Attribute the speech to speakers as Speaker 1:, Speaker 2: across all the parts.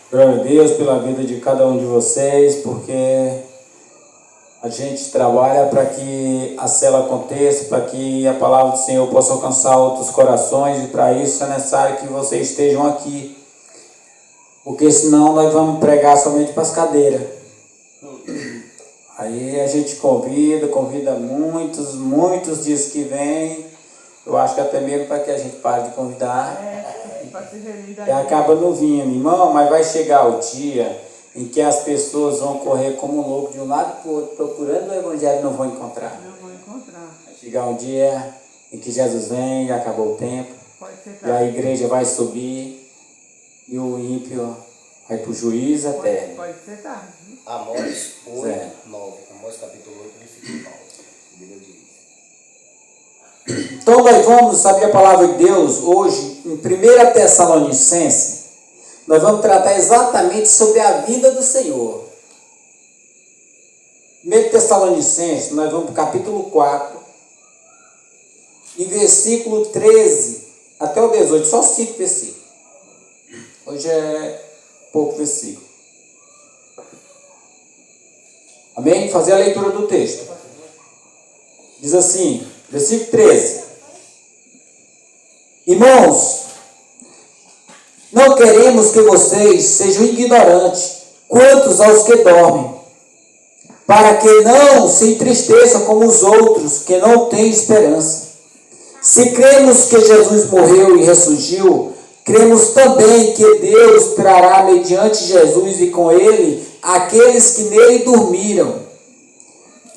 Speaker 1: Glória a Deus pela vida de cada um de vocês, porque a gente trabalha para que a cela aconteça, para que a palavra do Senhor possa alcançar outros corações, e para isso é necessário que vocês estejam aqui, porque senão nós vamos pregar somente para as cadeiras. Aí a gente convida muitos dias que vem. Eu acho que até mesmo para que a gente pare de convidar. E acaba não vindo, irmão, mas vai chegar o dia em que as pessoas vão correr como um louco de um lado para o outro, procurando o Evangelho e não vão encontrar. Vai chegar um dia em que Jesus vem e acabou o tempo, e a igreja vai subir e o ímpio vai para o juízo eterno.
Speaker 2: Pode ser tarde.
Speaker 3: Amós 8, 9. Amós capítulo 8, versículo 9. Bíblia diz.
Speaker 1: Então nós vamos saber a palavra de Deus hoje em 1 Tessalonicenses. Nós vamos tratar exatamente sobre a vida do Senhor. 1 Tessalonicenses, nós vamos para o capítulo 4, e versículo 13 até o 18, só 5 versículos. Hoje é pouco versículo. Amém? Fazer a leitura do texto. Diz assim, versículo 13. Irmãos, não queremos que vocês sejam ignorantes quanto aos que dormem, para que não se entristeçam como os outros que não têm esperança. Se cremos que Jesus morreu e ressurgiu, cremos também que Deus trará mediante Jesus e com ele aqueles que nele dormiram.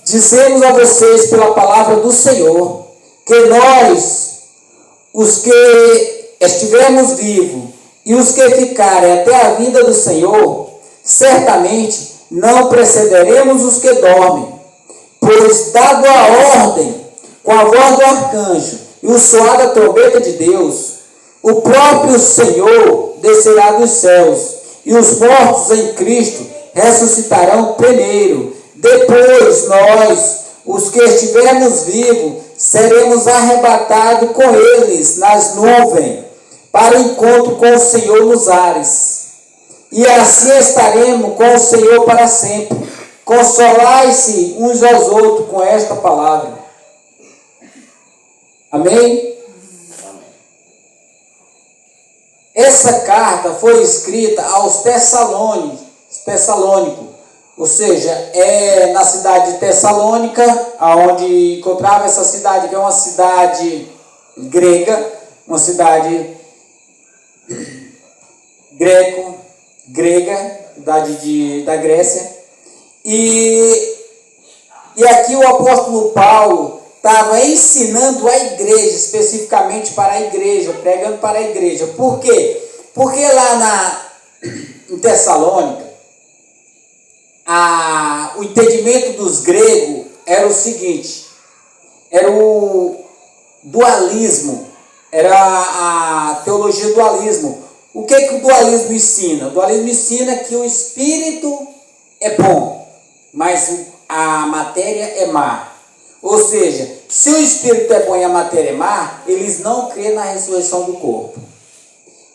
Speaker 1: Dizemos a vocês pela palavra do Senhor, que nós, os que estivermos vivos e os que ficarem até a vinda do Senhor, certamente não precederemos os que dormem, pois dado a ordem, com a voz do arcanjo e o soar da trombeta de Deus, o próprio Senhor descerá dos céus, e os mortos em Cristo ressuscitarão primeiro. Depois nós, os que estivermos vivos, seremos arrebatados com eles nas nuvens, para o encontro com o Senhor nos ares. E assim estaremos com o Senhor para sempre. Consolai-se uns aos outros com esta palavra. Amém? Essa carta foi escrita aos Tessalônicos, ou seja, é na cidade de Tessalônica, aonde encontrava essa cidade, que é uma cidade grega, uma cidade grega, cidade da Grécia. E aqui o apóstolo Paulo estava ensinando a igreja, especificamente para a igreja, pregando para a igreja. Por quê? Porque lá em Tessalônica, o entendimento dos gregos era o seguinte, era o dualismo, era a teologia dualismo. O que o dualismo ensina? O dualismo ensina que o espírito é bom, mas a matéria é má. Ou seja, se o espírito é bom e a matéria é má, eles não creem na ressurreição do corpo.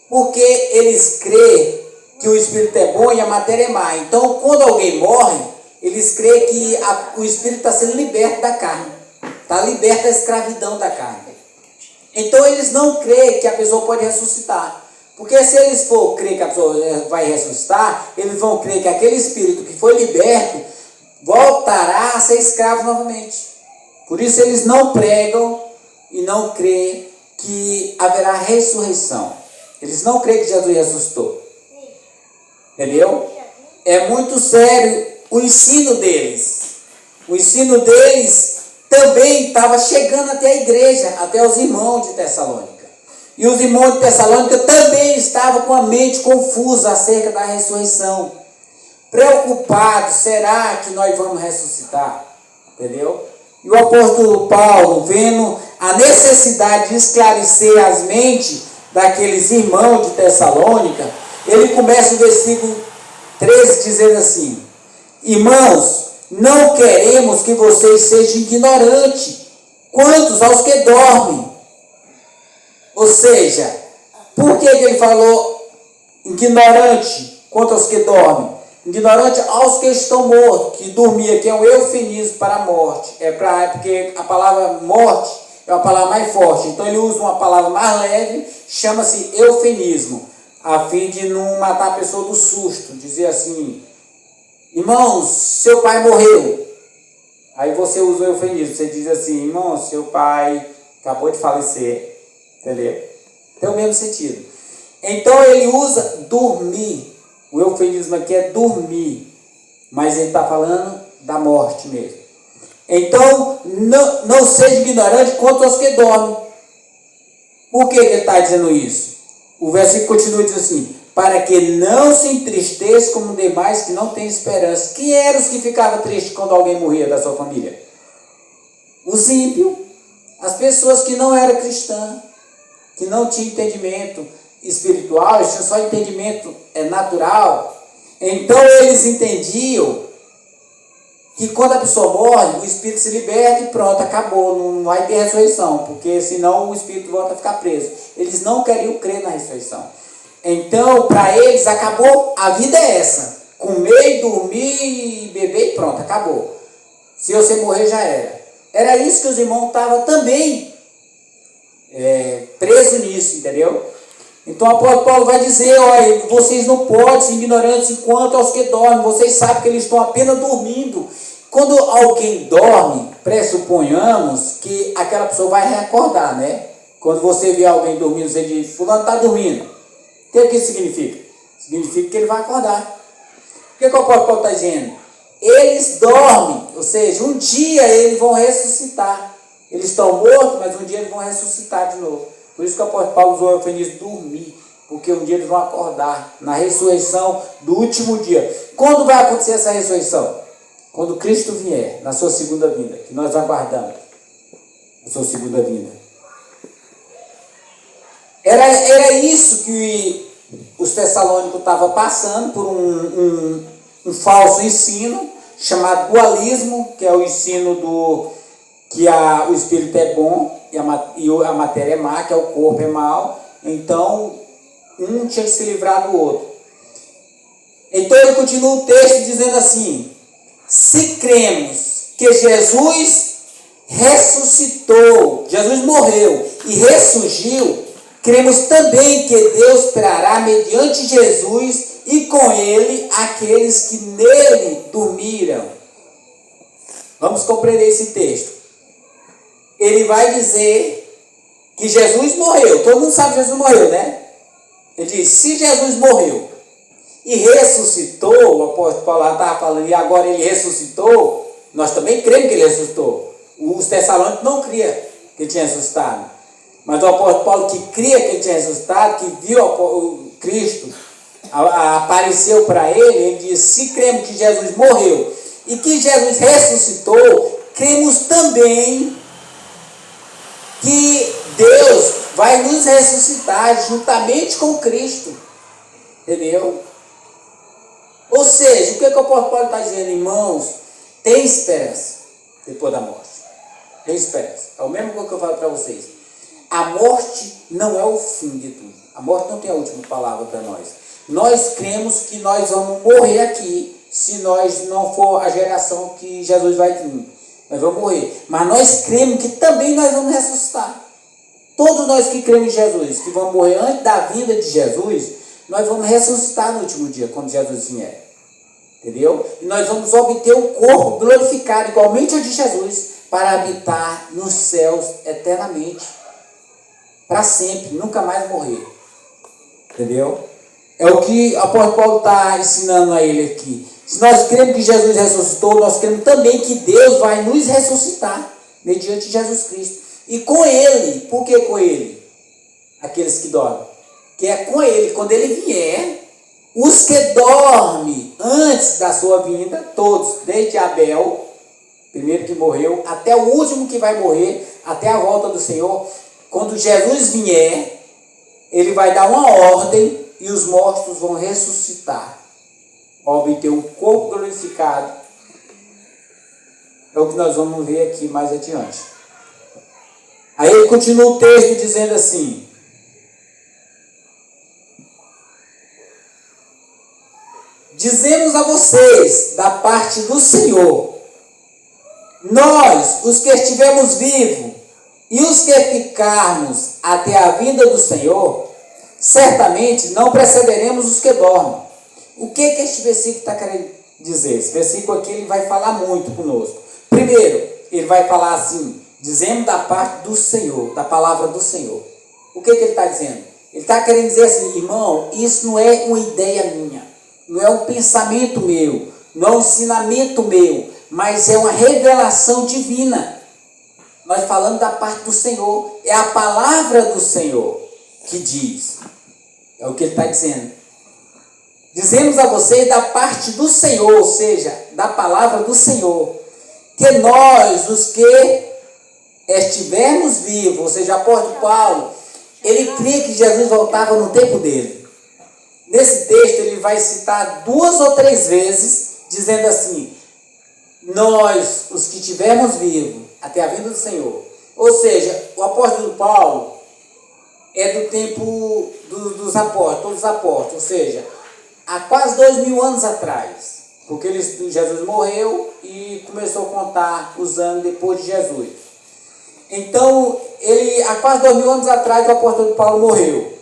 Speaker 1: Porque eles creem que o espírito é bom e a matéria é má. Então, quando alguém morre, eles creem que o espírito está sendo liberto da carne. Está liberto da escravidão da carne. Então, eles não creem que a pessoa pode ressuscitar. Porque se eles for crer que a pessoa vai ressuscitar, eles vão crer que aquele espírito que foi liberto voltará a ser escravo novamente. Por isso eles não pregam e não creem que haverá ressurreição. Eles não creem que Jesus ressuscitou. Entendeu? É muito sério o ensino deles. O ensino deles também estava chegando até a igreja, até os irmãos de Tessalônica. E os irmãos de Tessalônica também estavam com a mente confusa acerca da ressurreição. Preocupados, será que nós vamos ressuscitar? Entendeu? E o apóstolo Paulo, vendo a necessidade de esclarecer as mentes daqueles irmãos de Tessalônica, ele começa o versículo 13 dizendo assim: irmãos, não queremos que vocês sejam ignorantes quantos aos que dormem. Ou seja, por que ele falou ignorante quanto aos que dormem. Ignorante aos que estão mortos, que dormia, que é um eufemismo para a morte. Porque a palavra morte é uma palavra mais forte. Então ele usa uma palavra mais leve, chama-se eufemismo, a fim de não matar a pessoa do susto. Dizer assim, irmãos, seu pai morreu. Aí você usa o eufemismo, você diz assim, irmão, seu pai acabou de falecer. Entendeu? Tem o mesmo sentido. Então ele usa dormir. O eufemismo aqui é dormir, mas ele está falando da morte mesmo. Então, não seja ignorante quanto aos que dormem. Por que ele está dizendo isso? O versículo continua dizendo assim, para que não se entristeça como demais que não têm esperança. Quem eram os que ficavam tristes quando alguém morria da sua família? Os ímpios, as pessoas que não eram cristãs, que não tinham entendimento espiritual, eles tinham só entendimento natural. Então eles entendiam que quando a pessoa morre, o espírito se liberta e pronto, acabou, não vai ter ressurreição, porque senão o espírito volta a ficar preso. Eles não queriam crer na ressurreição. Então, para eles, acabou, a vida é essa, comer, dormir, beber e pronto, acabou. Se você morrer, já era. Era isso que os irmãos estavam também presos nisso, entendeu? Então o apóstolo Paulo vai dizer, olha, vocês não podem ser ignorantes enquanto aos que dormem, vocês sabem que eles estão apenas dormindo. Quando alguém dorme, pressuponhamos que aquela pessoa vai reacordar, né? Quando você vê alguém dormindo, você diz, fulano está dormindo. O que isso significa? Significa que ele vai acordar. O que o apóstolo Paulo está dizendo? Eles dormem, ou seja, um dia eles vão ressuscitar. Eles estão mortos, mas um dia eles vão ressuscitar de novo. Por isso que o apóstolo Paulo usou o eufemismo dormir, porque um dia eles vão acordar na ressurreição do último dia. Quando vai acontecer essa ressurreição? Quando Cristo vier, na sua segunda vinda, que nós aguardamos, na sua segunda vinda. Era isso que os tessalônicos estavam passando por um falso ensino, chamado dualismo, que é o ensino que o espírito é bom e a matéria é má, que é o corpo é mau. Então, um tinha que se livrar do outro. Então ele continua o texto dizendo assim, se cremos que Jesus ressuscitou, Jesus morreu e ressurgiu, cremos também que Deus trará mediante Jesus e com ele aqueles que nele dormiram. Vamos compreender esse texto. Ele vai dizer que Jesus morreu. Todo mundo sabe que Jesus morreu, né? Ele diz, se Jesus morreu e ressuscitou, o apóstolo Paulo estava falando, e agora ele ressuscitou, nós também cremos que ele ressuscitou. Os tessalônicos não criam que ele tinha ressuscitado. Mas o apóstolo Paulo, que cria que ele tinha ressuscitado, que viu o Cristo, apareceu para ele diz, se cremos que Jesus morreu e que Jesus ressuscitou, cremos também que Deus vai nos ressuscitar juntamente com Cristo. Entendeu? Ou seja, o que o apóstolo Paulo está dizendo, irmãos? Tem esperança depois da morte. Tem esperança. É o mesmo que eu falo para vocês. A morte não é o fim de tudo. A morte não tem a última palavra para nós. Nós cremos que nós vamos morrer aqui, se nós não for a geração que Jesus vai vir. Nós vamos morrer. Mas nós cremos que também nós vamos ressuscitar. Todos nós que cremos em Jesus, que vamos morrer antes da vinda de Jesus, nós vamos ressuscitar no último dia, quando Jesus vier. Entendeu? E nós vamos obter um corpo glorificado, igualmente ao de Jesus, para habitar nos céus eternamente. Para sempre, nunca mais morrer. Entendeu? É o que o apóstolo Paulo está ensinando a ele aqui. Se nós cremos que Jesus ressuscitou, nós cremos também que Deus vai nos ressuscitar mediante Jesus Cristo. E com ele, por que com ele? Aqueles que dormem. Que é com ele, quando ele vier, os que dormem antes da sua vinda, todos, desde Abel, primeiro que morreu, até o último que vai morrer, até a volta do Senhor, quando Jesus vier, ele vai dar uma ordem e os mortos vão ressuscitar, obter um corpo glorificado. É o que nós vamos ver aqui mais adiante. Aí ele continua o texto dizendo assim, dizemos a vocês, da parte do Senhor, nós, os que estivermos vivos, e os que ficarmos até a vinda do Senhor, certamente não precederemos os que dormem. O que este versículo está querendo dizer? Esse versículo aqui ele vai falar muito conosco. Primeiro, ele vai falar assim, dizendo da parte do Senhor, da palavra do Senhor. O que ele está dizendo? Ele está querendo dizer assim, irmão, isso não é uma ideia minha, não é um pensamento meu, não é um ensinamento meu, mas é uma revelação divina. Nós falamos da parte do Senhor, é a palavra do Senhor que diz, é o que ele está dizendo. Dizemos a vocês da parte do Senhor, ou seja, da palavra do Senhor, que nós, os que estivermos vivos, ou seja, o apóstolo Paulo, ele cria que Jesus voltava no tempo dele. Nesse texto ele vai citar 2 ou 3 vezes, dizendo assim, nós, os que estivermos vivos, até a vinda do Senhor. Ou seja, o apóstolo Paulo é do tempo dos apóstolos, todos os apóstolos, ou seja, há quase 2000 anos atrás, porque Jesus morreu e começou a contar os anos depois de Jesus. Então, há quase 2000 anos atrás, o apóstolo Paulo morreu.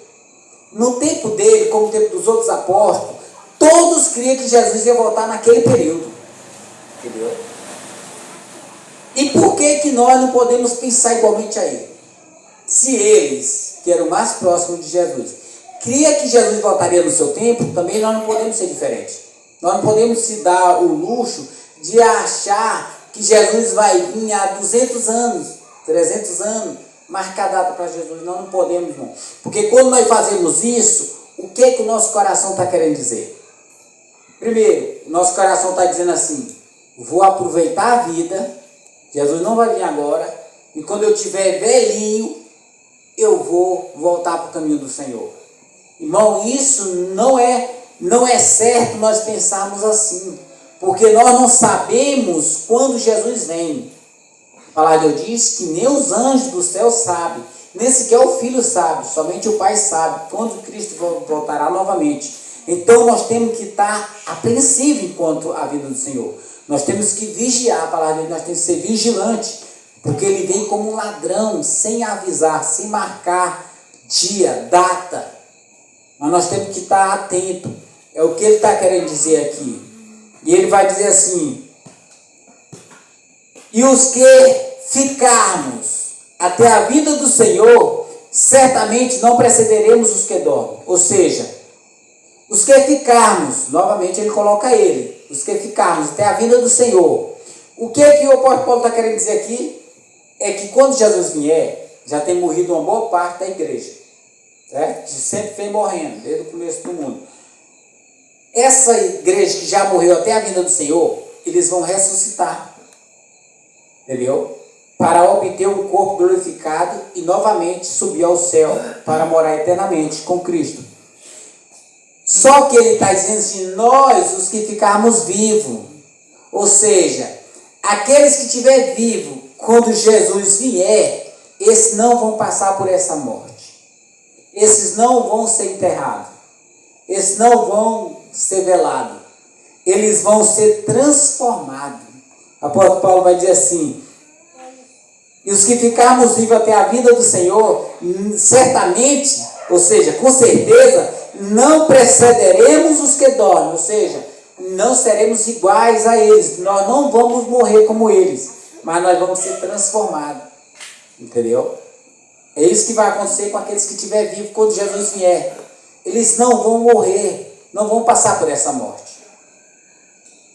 Speaker 1: No tempo dele, como no tempo dos outros apóstolos, todos criam que Jesus ia voltar naquele período. Entendeu? E por que nós não podemos pensar igualmente a ele? Se eles, que eram mais próximos de Jesus, cria que Jesus voltaria no seu tempo, também nós não podemos ser diferentes. Nós não podemos se dar o luxo de achar que Jesus vai vir há 200 anos, 300 anos, marcar data para Jesus. Nós não podemos, irmão. Porque quando nós fazemos isso, o que o nosso coração está querendo dizer? Primeiro, o nosso coração está dizendo assim, vou aproveitar a vida, Jesus não vai vir agora, e quando eu estiver velhinho, eu vou voltar para o caminho do Senhor. Irmão, isso não é certo nós pensarmos assim, porque nós não sabemos quando Jesus vem. A palavra de Deus diz que nem os anjos do céu sabem, nem sequer o Filho sabe, somente o Pai sabe, quando Cristo voltará novamente. Então nós temos que estar apreensivos enquanto a vida do Senhor. Nós temos que vigiar, a palavra de Deus, nós temos que ser vigilantes, porque ele vem como um ladrão, sem avisar, sem marcar dia, data. Mas nós temos que estar atentos. É o que ele está querendo dizer aqui. E ele vai dizer assim, e os que ficarmos até a vinda do Senhor, certamente não precederemos os que dormem. Ou seja, os que ficarmos, novamente ele coloca ele, os que ficarmos até a vinda do Senhor. O que o apóstolo Paulo está querendo dizer aqui? É que quando Jesus vier, já tem morrido uma boa parte da igreja, certo? Que sempre vem morrendo, desde o começo do mundo. Essa igreja que já morreu até a vinda do Senhor, eles vão ressuscitar, entendeu? Para obter um corpo glorificado e novamente subir ao céu para morar eternamente com Cristo. Só que ele está dizendo assim, nós, os que ficarmos vivos, ou seja, aqueles que estiverem vivos, quando Jesus vier, esses não vão passar por essa morte. Esses não vão ser enterrados. Esses não vão ser velados. Eles vão ser transformados. O apóstolo Paulo vai dizer assim, e os que ficarmos vivos até a vinda do Senhor, certamente, ou seja, com certeza, não precederemos os que dormem, ou seja, não seremos iguais a eles, nós não vamos morrer como eles, mas nós vamos ser transformados, entendeu? É isso que vai acontecer com aqueles que estiverem vivos quando Jesus vier. Eles não vão morrer, não vão passar por essa morte,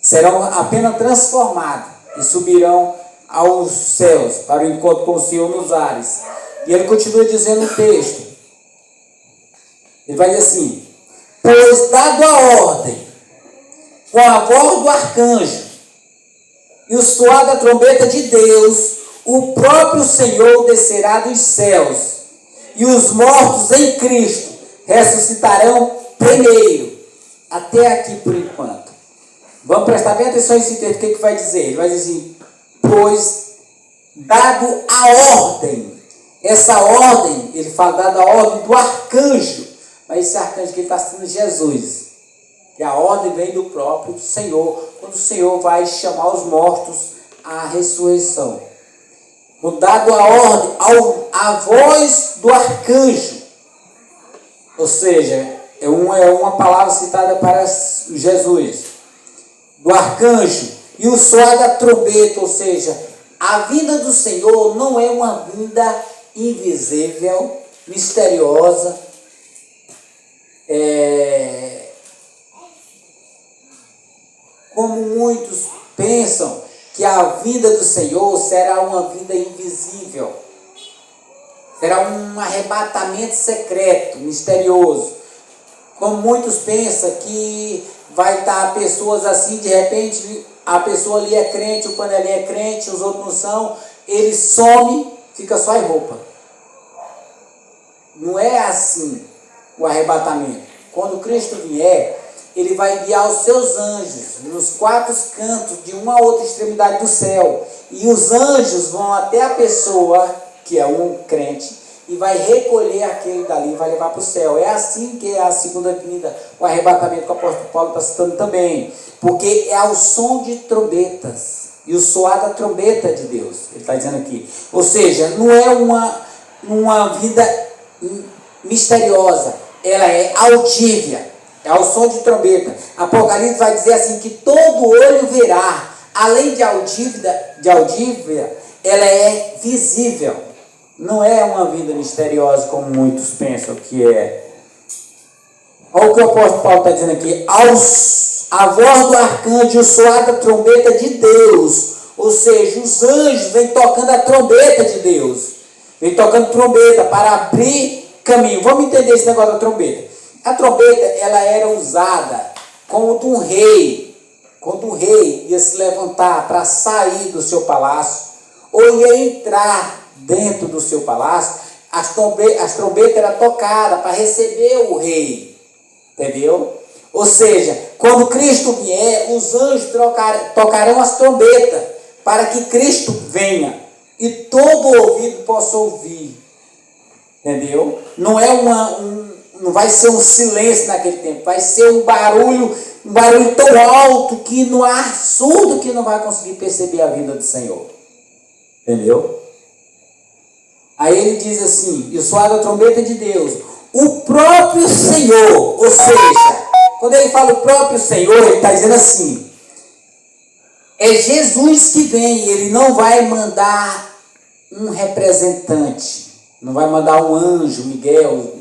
Speaker 1: serão apenas transformados e subirão aos céus para o encontro com o Senhor nos ares. E ele continua dizendo no texto, ele vai dizer assim, pois dado a ordem, com a voz do arcanjo e o soar da trombeta de Deus, o próprio Senhor descerá dos céus, e os mortos em Cristo ressuscitarão primeiro. Até aqui por enquanto. Vamos prestar bem atenção nesse texto, o que vai dizer? Ele vai dizer assim, pois dado a ordem, essa ordem, ele fala dado a ordem do arcanjo, mas esse arcanjo que ele está sendo Jesus, que a ordem vem do próprio Senhor, quando o Senhor vai chamar os mortos à ressurreição. Dado a ordem à voz do arcanjo, ou seja, é uma palavra citada para Jesus, do arcanjo, e o soar da trombeta, ou seja, a vinda do Senhor não é uma vinda invisível, misteriosa, como muitos pensam que a vinda do Senhor será uma vinda invisível, será um arrebatamento secreto, misterioso, como muitos pensam que vai estar pessoas assim, de repente a pessoa ali é crente, o panelinho é crente, os outros não são, ele some, fica só em roupa. Não é assim o arrebatamento. Quando Cristo vier, ele vai enviar os seus anjos nos 4 cantos de uma outra extremidade do céu, e os anjos vão até a pessoa que é um crente e vai recolher aquele dali e vai levar para o céu. É assim que é a segunda vinda, o arrebatamento que o apóstolo Paulo está citando também, porque é ao som de trombetas e o soar da trombeta de Deus, ele está dizendo aqui. Ou seja, não é uma vida misteriosa, ela é audível, é ao som de trombeta. Apocalipse vai dizer assim, que todo olho verá, além de audível, ela é visível. Não é uma vida misteriosa como muitos pensam que é. Olha o que o apóstolo Paulo está dizendo aqui. A voz do arcanjo, o soar da trombeta de Deus. Ou seja, os anjos vêm tocando a trombeta de Deus. Vêm tocando trombeta para abrir caminho. Vamos entender esse negócio da trombeta. A trombeta, ela era usada como de um rei. Quando o rei ia se levantar para sair do seu palácio, ou ia entrar dentro do seu palácio, as trombetas eram tocadas para receber o rei. Entendeu? Ou seja, quando Cristo vier, os anjos tocarão as trombetas para que Cristo venha e todo ouvido possa ouvir. Entendeu? Não é não vai ser um silêncio naquele tempo, vai ser um barulho tão alto que não há surdo que não vai conseguir perceber a vinda do Senhor. Entendeu? Aí ele diz assim, e o soar da trombeta de Deus, o próprio Senhor, ou seja, quando ele fala o próprio Senhor, ele está dizendo assim, é Jesus que vem, ele não vai mandar um representante, não vai mandar um anjo, Miguel,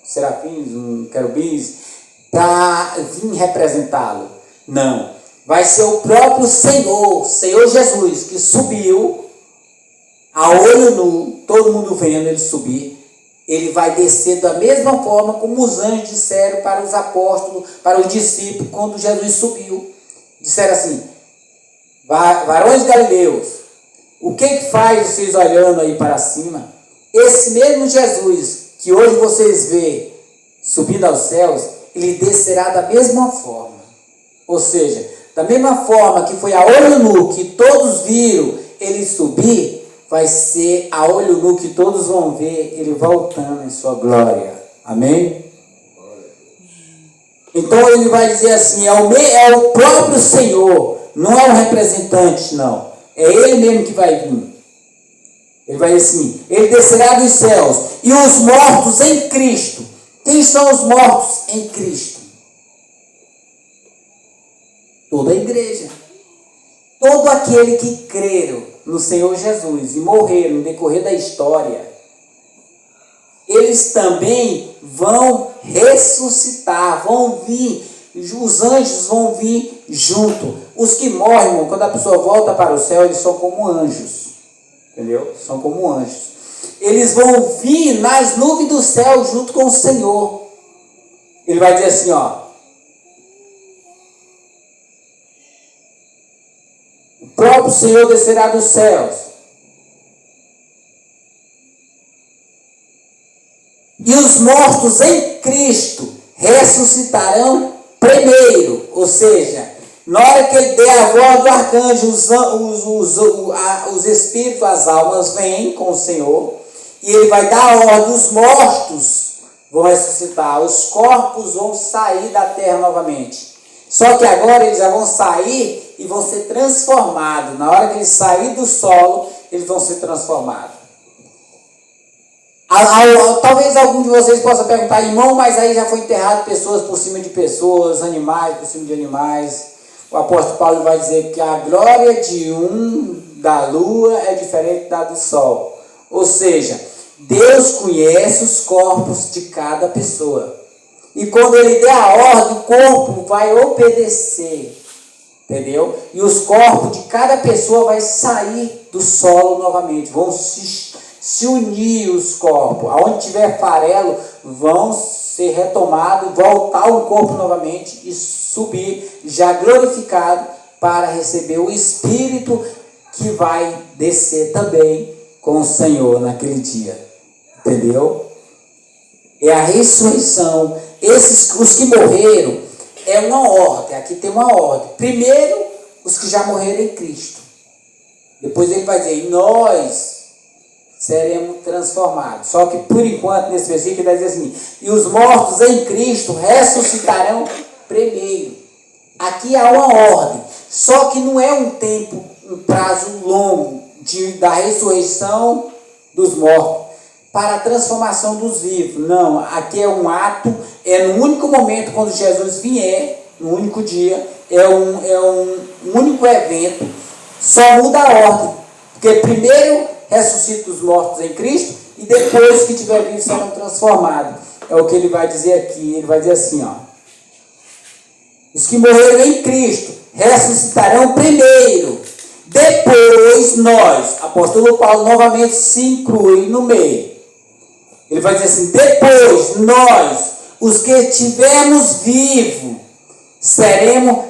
Speaker 1: serafins, um querubins, para vir representá-lo. Não, vai ser o próprio Senhor Jesus, que subiu a olho nu, todo mundo vendo ele subir. Ele vai descer da mesma forma como os anjos disseram para os apóstolos, para os discípulos, quando Jesus subiu. Disseram assim, varões galileus, o que faz vocês olhando aí para cima? Esse mesmo Jesus, que hoje vocês vê subindo aos céus, ele descerá da mesma forma. Ou seja, da mesma forma que foi a olho nu, que todos viram ele subir, vai ser a olho nu que todos vão ver ele voltando em sua glória. Amém? Então ele vai dizer assim, é o próprio Senhor, não é um representante, não. É ele mesmo que vai vir. Ele vai dizer assim, ele descerá dos céus, e os mortos em Cristo. Quem são os mortos em Cristo? Toda a igreja. Todo aquele que creram no Senhor Jesus e morreram no decorrer da história, eles também vão ressuscitar, vão vir, os anjos vão vir junto. Os que morrem, quando a pessoa volta para o céu, eles são como anjos, entendeu? São como anjos. Eles vão vir nas nuvens do céu junto com o Senhor. Ele vai dizer assim, ó, o próprio Senhor descerá dos céus, e os mortos em Cristo ressuscitarão primeiro. Ou seja, na hora que ele der a voz do arcanjo, os espíritos, as almas vêm com o Senhor, e ele vai dar a ordem, os mortos vão ressuscitar, os corpos vão sair da terra novamente. Só que agora eles já vão sair e vão ser transformados. Na hora que eles saírem do solo, eles vão ser transformados. Talvez algum de vocês possa perguntar, irmão, mas aí já foi enterrado pessoas por cima de pessoas, animais por cima de animais. O apóstolo Paulo vai dizer que a glória de da lua é diferente da do sol. Ou seja, Deus conhece os corpos de cada pessoa. E quando ele der a ordem, o corpo vai obedecer. Entendeu? E os corpos de cada pessoa vai sair do solo novamente. Vão se unir os corpos. Aonde tiver farelo, vão ser retomados, voltar o corpo novamente e subir, já glorificado, para receber o Espírito que vai descer também com o Senhor naquele dia. Entendeu? É a ressurreição. Os que morreram, é uma ordem. Aqui tem uma ordem. Primeiro, os que já morreram em Cristo. Depois ele vai dizer, nós seremos transformados. Só que por enquanto, nesse versículo, ele vai dizer assim, e os mortos em Cristo ressuscitarão primeiro. Aqui há uma ordem. Só que não é um tempo, um prazo longo da ressurreição dos mortos para a transformação dos vivos. Não, aqui é um ato, é no único momento quando Jesus vier, no único dia, é um único evento, só muda a ordem, porque primeiro ressuscita os mortos em Cristo e depois que tiver vivo serão transformados. É o que ele vai dizer aqui, ele vai dizer assim, ó, os que morreram em Cristo ressuscitarão primeiro, depois nós, apóstolo Paulo novamente se inclui no meio. Ele vai dizer assim, depois nós, os que estivermos vivos, seremos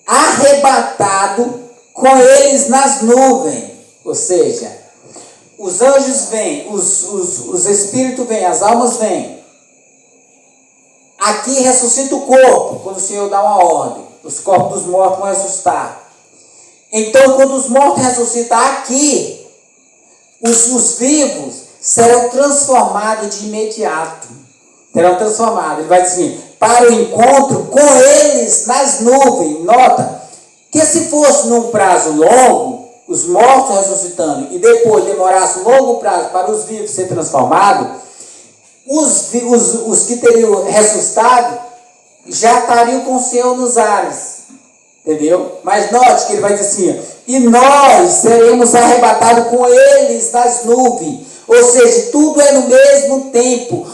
Speaker 1: arrebatados com eles nas nuvens. Ou seja, os anjos vêm, os espíritos vêm, as almas vêm. Aqui ressuscita o corpo, quando o Senhor dá uma ordem. Os corpos dos mortos vão ressuscitar. Então, quando os mortos ressuscitam aqui, os vivos serão transformados de imediato. Serão transformados. Ele vai dizer assim, para o encontro com eles nas nuvens. Nota que se fosse num prazo longo, os mortos ressuscitando, e depois demorasse um longo prazo para os vivos ser transformados, os que teriam ressuscitado já estariam com o Senhor nos ares. Entendeu? Mas note que ele vai dizer assim, e nós seremos arrebatados com eles nas nuvens. Ou seja, tudo é no mesmo tempo.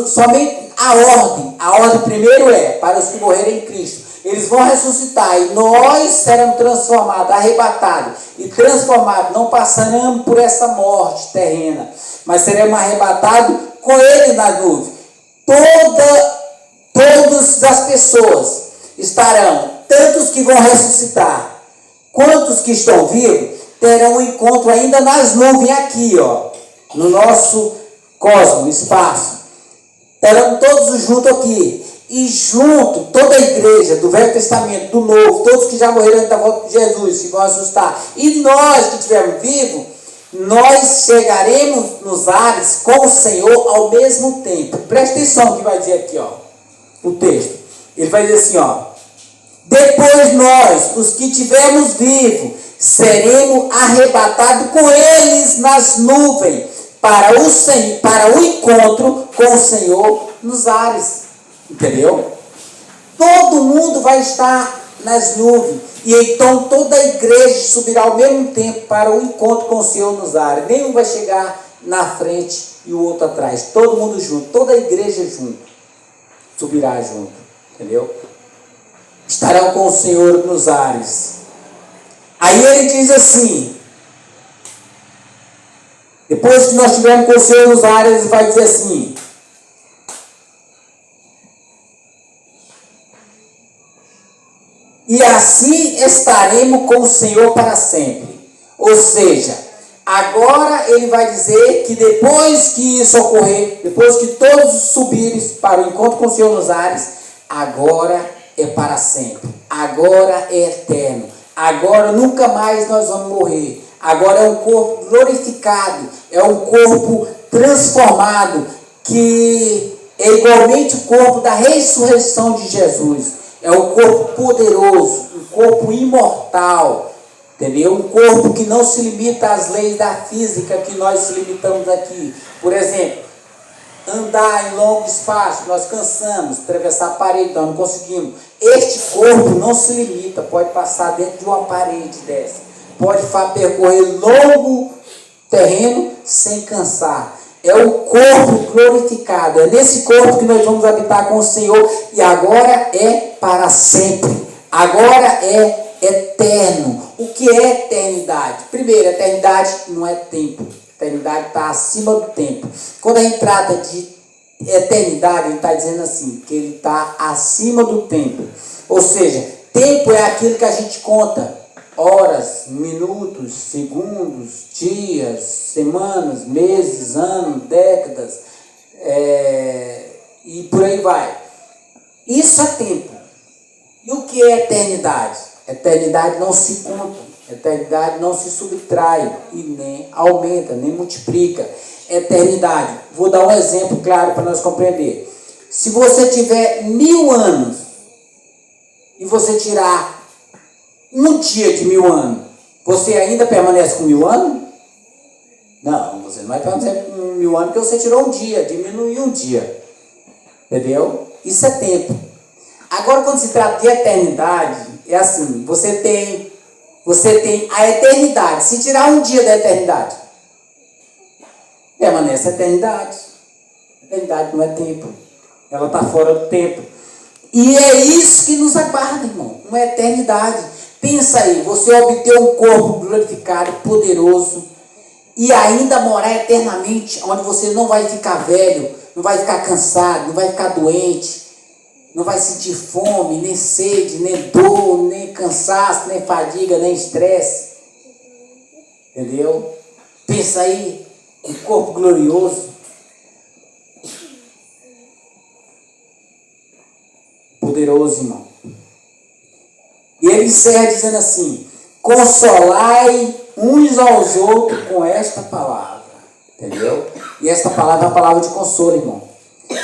Speaker 1: Somente a ordem primeiro é para os que morreram em Cristo. Eles vão ressuscitar e nós seremos transformados, arrebatados e transformados. Não passaremos por essa morte terrena, mas seremos arrebatados com ele na nuvem. Todas as pessoas estarão, tanto os que vão ressuscitar, quanto os que estão vivos, terão um encontro ainda nas nuvens aqui, ó, no nosso cosmo, espaço. Terão todos juntos aqui. E junto, toda a igreja do Velho Testamento, do Novo, todos que já morreram antes da volta de Jesus, que vão assustar. E nós que estivermos vivos, nós chegaremos nos ares com o Senhor ao mesmo tempo. Preste atenção no que vai dizer aqui, ó, o texto. Ele vai dizer assim, ó, depois nós, os que estivermos vivos, seremos arrebatados com eles nas nuvens, para o encontro com o Senhor nos ares. Entendeu? Todo mundo vai estar nas nuvens. E então toda a igreja subirá ao mesmo tempo para o encontro com o Senhor nos ares. Nenhum vai chegar na frente e o outro atrás. Todo mundo junto. Toda a igreja junto. Subirá junto. Entendeu? Estarão com o Senhor nos ares. Aí ele diz assim, depois que nós estivermos com o Senhor nos ares, ele vai dizer assim, e assim estaremos com o Senhor para sempre. Ou seja, agora ele vai dizer que depois que isso ocorrer, depois que todos subirem para o encontro com o Senhor nos ares, agora é para sempre. Agora é eterno. Agora nunca mais nós vamos morrer. Agora é um corpo glorificado. É um corpo transformado que é igualmente o corpo da ressurreição de Jesus. É um corpo poderoso, um corpo imortal, entendeu? Um corpo que não se limita às leis da física que nós se limitamos aqui. Por exemplo, andar em longo espaço, nós cansamos, atravessar a parede, nós não conseguimos. Este corpo não se limita, pode passar dentro de uma parede dessa, pode percorrer longo terreno sem cansar. É o corpo glorificado, é nesse corpo que nós vamos habitar com o Senhor, e agora é para sempre, agora é eterno. O que é eternidade? Primeiro, eternidade não é tempo, eternidade está acima do tempo. Quando a gente trata de eternidade, ele está dizendo assim, que ele está acima do tempo, ou seja, tempo é aquilo que a gente conta, horas, minutos, segundos, dias, semanas, meses, anos, décadas, e por aí vai. Isso é tempo. E o que é eternidade? Eternidade não se conta, eternidade não se subtrai e nem aumenta, nem multiplica. Eternidade, vou dar um exemplo claro para nós compreender. Se você tiver 1000 anos e você tirar um dia de 1000 anos, você ainda permanece com 1000 anos? Não, você não vai permanecer com 1000 anos porque você tirou um dia, diminuiu um dia. Entendeu? Isso é tempo. Agora, quando se trata de eternidade, é assim, você tem a eternidade. Se tirar um dia da eternidade, permanece a eternidade. A eternidade não é tempo. Ela está fora do tempo. E é isso que nos aguarda, irmão. Uma eternidade. Pensa aí, você obter um corpo glorificado, poderoso, e ainda morar eternamente, onde você não vai ficar velho, não vai ficar cansado, não vai ficar doente, não vai sentir fome, nem sede, nem dor, nem cansaço, nem fadiga, nem estresse. Entendeu? Pensa aí, um corpo glorioso. Poderoso, irmão. E ele encerra dizendo assim: consolai uns aos outros com esta palavra. Entendeu? E esta palavra é uma palavra de consolo, irmão.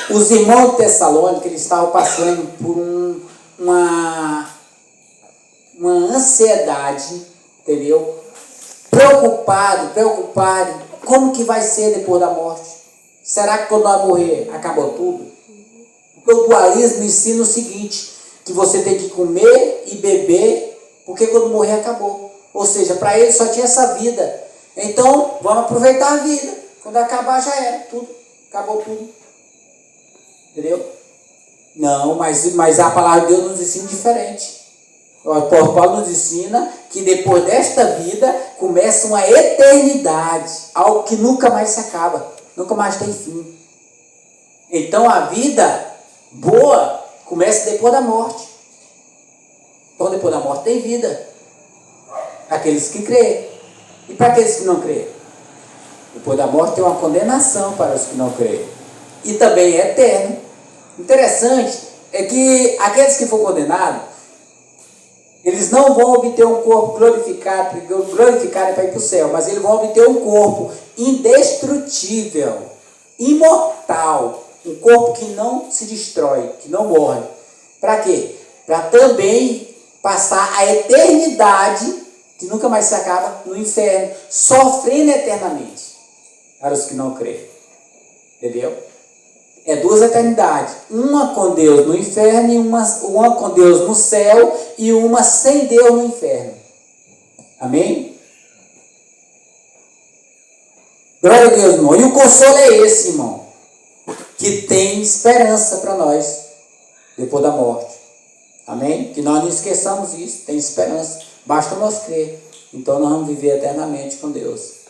Speaker 1: Os irmãos de Tessalônica, eles estavam passando por uma ansiedade, entendeu? Preocupado, como que vai ser depois da morte? Será que quando nós morrer, acabou tudo? Porque o dualismo ensina o seguinte, que você tem que comer e beber, porque quando morrer, acabou. Ou seja, para ele só tinha essa vida. Então, vamos aproveitar a vida. Quando acabar, já era, tudo. Acabou tudo. Entendeu? Não, mas a palavra de Deus nos ensina diferente. O apóstolo Paulo nos ensina que depois desta vida começa uma eternidade, algo que nunca mais se acaba, nunca mais tem fim. Então a vida boa começa depois da morte. Então depois da morte tem vida. Aqueles que creem. E para aqueles que não creem? Depois da morte tem uma condenação para os que não creem. E também é eterno. Interessante é que aqueles que foram condenados, eles não vão obter um corpo glorificado é para ir para o céu, mas eles vão obter um corpo indestrutível, imortal, um corpo que não se destrói, que não morre. Para quê? Para também passar a eternidade, que nunca mais se acaba, no inferno, sofrendo eternamente, para os que não creem. Entendeu? É duas eternidades, uma com Deus no inferno, e uma com Deus no céu, e uma sem Deus no inferno. Amém? Glória a Deus, irmão. E o consolo é esse, irmão, que tem esperança para nós, depois da morte. Amém? Que nós não esqueçamos isso, tem esperança, basta nós crer. Então nós vamos viver eternamente com Deus.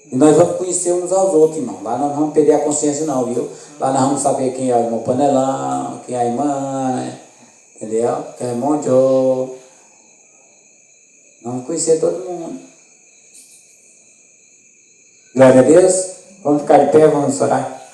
Speaker 1: E nós vamos conhecer uns aos outros, irmão. Lá nós não vamos perder a consciência não, viu? Lá nós vamos saber quem é o irmão Panelão, quem é a irmã, entendeu? Quem é o irmão Joe. Nós vamos conhecer todo mundo. Glória a Deus. Vamos ficar de pé, vamos orar.